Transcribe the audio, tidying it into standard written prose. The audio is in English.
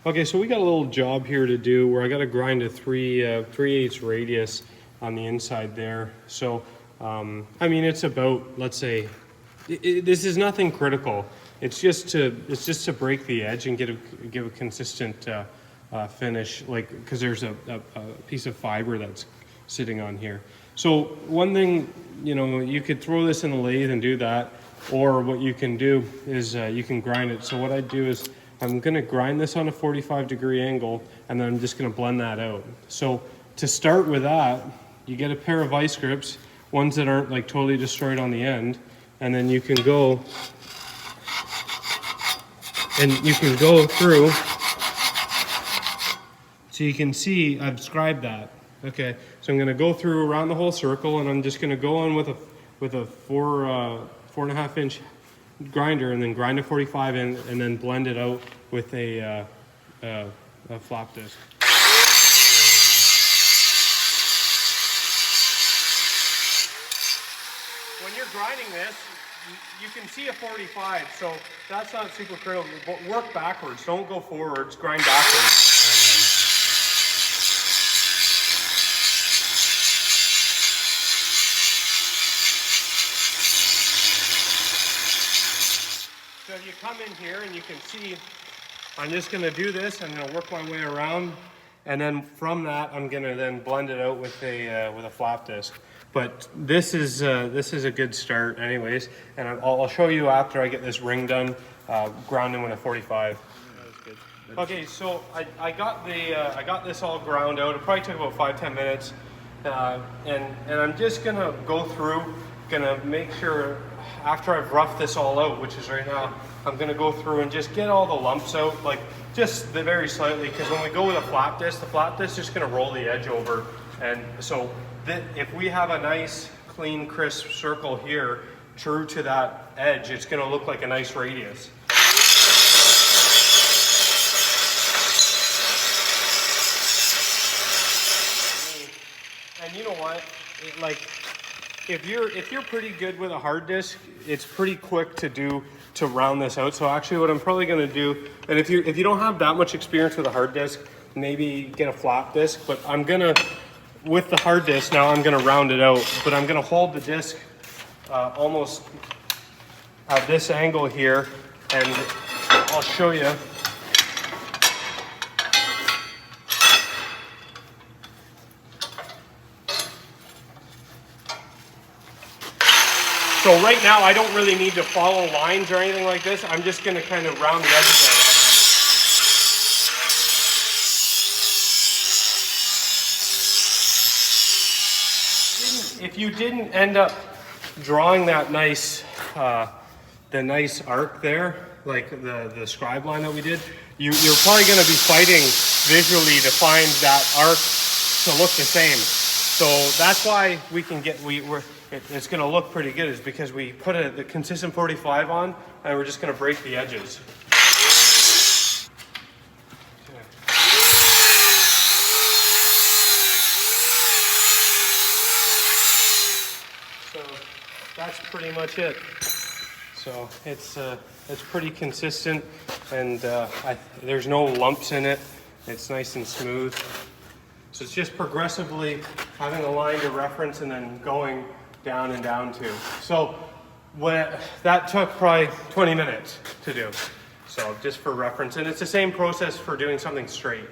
Okay, so we got a little job here to do where I got to grind a 3/8 radius on the inside there. So, I mean, it's about, let's say, this is nothing critical. It's just to break the edge and give a consistent finish, like, because there's a piece of fiber that's sitting on here. So one thing, you know, you could throw this in the lathe and do that, or what you can do is you can grind it. So what I do is I'm going to grind this on a 45-degree angle, and then I'm just going to blend that out. So to start with that, you get a pair of vice grips, ones that aren't like totally destroyed on the end, and then you can go through. So you can see I've scribed that. Okay, so I'm going to go through around the whole circle, and I'm just going to go on with a 4.5 inch grinder, and then grind a 45 in, and then blend it out with a flop disc. When you're grinding this, you can see a 45, so that's not super critical. But work backwards, don't go forwards, grind backwards. So if you come in here and you can see, I'm just going to do this. I'm going to work my way around, and then from that, I'm going to then blend it out with a flop disc. But this is a good start, anyways. And I'll show you after I get this ring done, grounding with a 45. That's good. Okay, so I got this all ground out. It probably took about 5-10 minutes, and I'm just going to go through, gonna make sure. After I've roughed this all out, which is right now, I'm going to go through and just get all the lumps out, like just very slightly, because when we go with a flap disc, the flap disc is just going to roll the edge over. And so if we have a nice, clean, crisp circle here, true to that edge, it's going to look like a nice radius. And you know what? If you're pretty good with a hard disc, it's pretty quick to round this out. So actually what I'm probably going to do, and if you don't have that much experience with a hard disc, maybe get a flap disc. But I'm going to, with the hard disc now, I'm going to round it out. But I'm going to hold the disc almost at this angle here, and I'll show you. So right now, I don't really need to follow lines or anything like this. I'm just going to kind of round the edges out. If you didn't end up drawing that nice, the nice arc there, like the scribe line that we did, you're probably going to be fighting visually to find that arc to look the same. So that's why we can get, it's going to look pretty good, is because we put the consistent 45 on, and we're just going to break the edges. Okay. So that's pretty much it. So it's pretty consistent, and there's no lumps in it. It's nice and smooth. So it's just progressively having a line to reference and then going down and down to. So that took probably 20 minutes to do. So just for reference, and it's the same process for doing something straight.